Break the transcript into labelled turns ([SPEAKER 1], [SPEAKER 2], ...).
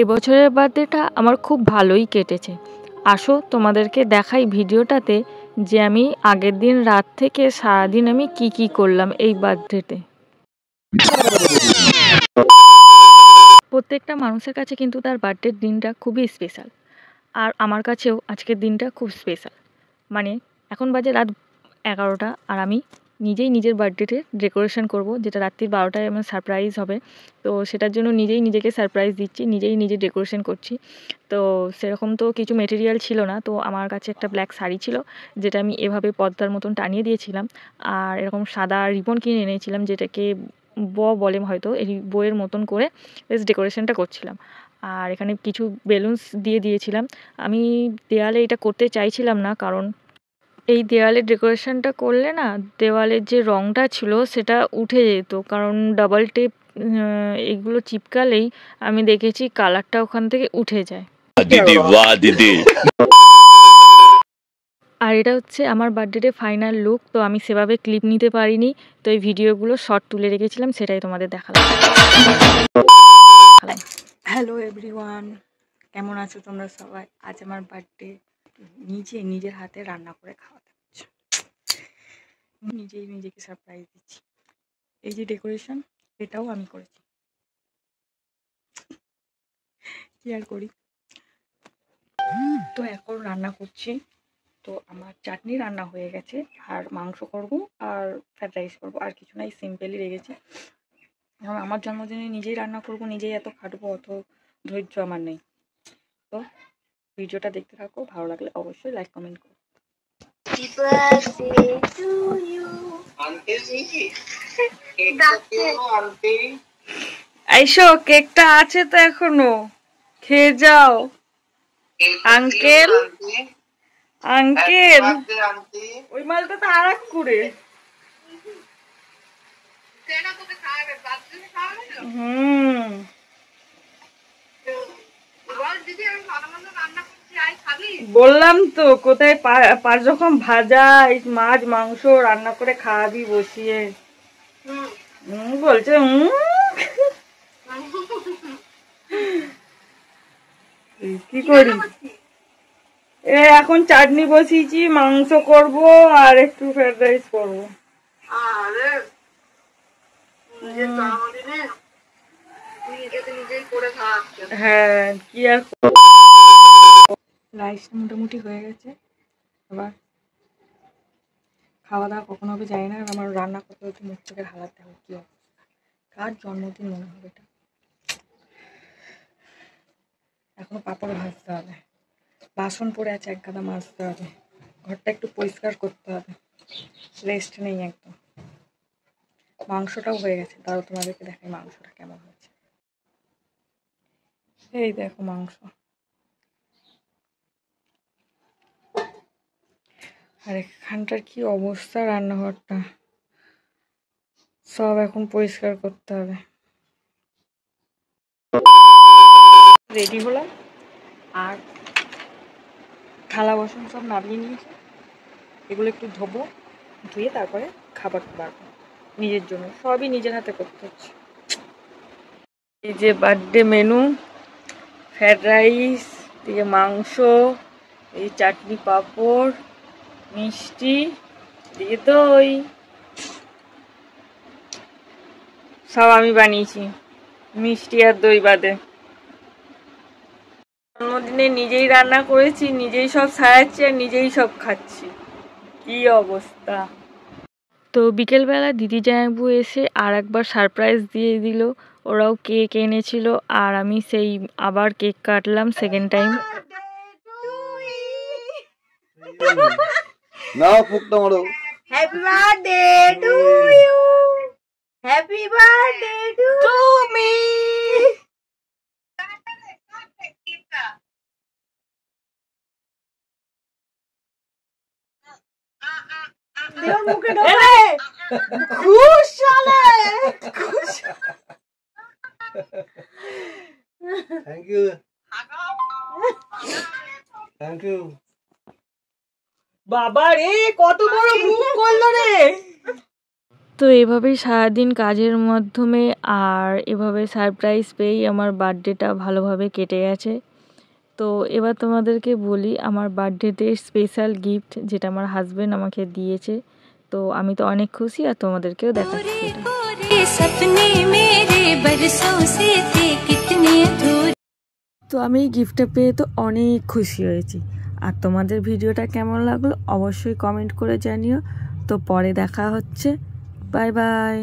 [SPEAKER 1] এবছরের বার্থডেটা আমার খুব ভালোই কেটেছে। আসো তোমাদেরকে দেখাই ভিডিওটাতে যে আমি আগের দিন রাত থেকে সারাদিন আমি কি করলাম এই বার্থডেতে। প্রত্যেকটা মানুষের কাছে কিন্তু তার বার্থডের দিনটা খুবই স্পেশাল, আর আমার কাছেও আজকের দিনটা খুব স্পেশাল। মানে এখন বাজে রাত 11টা, আর আমি নিজেই নিজের বার্থডেতে ডেকোরেশন করব, যেটা রাত্রি 12টায় আমার সারপ্রাইজ হবে। তো সেটার জন্য নিজেই নিজেকে সারপ্রাইজ দিচ্ছি, নিজেই নিজে ডেকোরেশন করছি। তো সেরকম তো কিছু মেটেরিয়াল ছিল না, তো আমার কাছে একটা ব্ল্যাক শাড়ি ছিল যেটা আমি এভাবে পর্দার মতন টানিয়ে দিয়েছিলাম, আর এরকম সাদা রিবন কিনে এনেছিলাম যেটাকে বলে হয়তো, এই বইয়ের মতন করে বেশ ডেকোরেশনটা করছিলাম। আর এখানে কিছু বেলুনস দিয়ে দিয়েছিলাম। আমি দেয়ালে এটা করতে চাইছিলাম না, কারণ এই দেওয়ালের ডেকোরেশনটা করলে না দেওয়ালের যে রঙটা ছিল সেটা উঠে যেত, কারণ ডাবল টেপ এগুলো চিপকালেই আমি দেখেছি কালারটা ওখান থেকে উঠে যায়। দিদি বাহ দিদি। আর এটা হচ্ছে আমার বার্থডে ফাইনাল লুক। তো আমি সেভাবে ক্লিপ নিতে পারিনি, তো এই ভিডিওগুলো শর্ট তুলে রেখেছিলাম, সেটাই তোমাদের দেখালাম। হ্যালো এভরিওয়ান, কেমন আছো তোমরা সবাই? আজ আমার বার্থডে, নিজের হাতে রান্না করে খাওয়াতে হচ্ছে, নিজেই নিজেকে সারপ্রাইজ দিচ্ছি। এই যে ডেকোরেশন, এটাও আমি করেছি, কি আর করি। তো এখন রান্না করছি। তো আমার চাটনি রান্না হয়ে গেছে, আর মাংস করব আর ফ্রাইড রাইস করবো, আর কিছু নাই, সিম্পলই রেখেছি। কারণ আমার জন্মদিনে নিজেই রান্না করব, নিজেই এত খাটবো, অত ধৈর্য আমার নেই। তো ভিডিওটা দেখতে থাকো, ভালো লাগলে অবশ্যই লাইক কমেন্ট করো। আইসো, কেকটা আছে তো এখনো, খেয়ে যাও। আঙ্কেল আঙ্কেল ওই মালটা তো আর এক করে। বললাম তো, কোথায় পার যখন ভাজা মাছ মাংস রান্না করে খাওয়াবি বসিয়ে। বলছে কি করি। এখন চাটনি বসিয়েছি, মাংস করব আর একটু ফ্রাইড রাইস করবো। হ্যাঁ, কি আর, রাইসটা মোটামুটি হয়ে গেছে। আবার খাওয়া দাওয়া কখন হবে জানি না, আমার রান্না করতে হচ্ছে, মুখ থেকে হালাত দেখো কি অবস্থা। কার জন্মদিন মনে হবে এটা। এখনো পাপড় ভাজতে হবে, বাসন পড়ে আছে এক গাদা, মাজতে হবে, ঘরটা একটু পরিষ্কার করতে হবে, রেস্ট নেই একদম। মাংসটাও হয়ে গেছে, তাও তোমাদেরকে দেখাই মাংসটা কেমন হয়েছে। এই দেখো মাংস, আর এখানটার কি অবস্থা, রান্নাঘরটা সব এখন পরিষ্কার করতে হবে। রেডি হলাম, আর থালা বাসন সব নামিয়ে নিয়েছি, এগুলো একটু ধোবো, ধুয়ে তারপরে খাবার বাড়বো নিজের জন্য, সবই নিজের হাতে করতে হচ্ছে। এই যে বার্থডে মেনু, ফ্রাইড রাইস, দিয়ে মাংস, এই চাটনি পাঁপড় মিষ্টি দিয়ে দই, সব আমি বানিয়েছি, মিষ্টি আর দই বাদে। জন্মদিনে নিজেই রান্না করেছি, নিজেই সব সাজাচ্ছি আর নিজেই সব খাচ্ছি, কি অবস্থা। তো বিকেলবেলা দিদি জামাইবু এসে আর একবার সারপ্রাইজ দিয়ে দিল, ওরাও কেক এনেছিল, আর আমি সেই আবার কেক কাটলাম সেকেন্ড টাইম।
[SPEAKER 2] নাও ফুকটা মারো।
[SPEAKER 3] Happy birthday to you, happy birthday to me. দেওর মুখে ঢোকে খুশ শালে খুশ।
[SPEAKER 2] Thank you, thank you.
[SPEAKER 3] বাবা রে, কত বড় মুখ করলো রে।
[SPEAKER 1] তো এভাবেই সারাদিন কাজের মাধ্যমে আর এভাবে সারপ্রাইজ পেয়েই আমার বার্থডেটা ভালোভাবে কেটে গেছে। তো এবার তোমাদেরকে বলি আমার বার্থডেতে স্পেশাল গিফট যেটা আমার হাজবেন্ড আমাকে দিয়েছে। তো আমি তো অনেক খুশি আর তোমাদেরকেও দেখাচ্ছি এটা। তো আমি এই গিফটটা পেয়ে তো অনেক খুশি হয়েছি। আর তোমাদের ভিডিওটা কেমন লাগলো অবশ্যই কমেন্ট করে জানিও। তো পরে দেখা হচ্ছে, বাই বাই।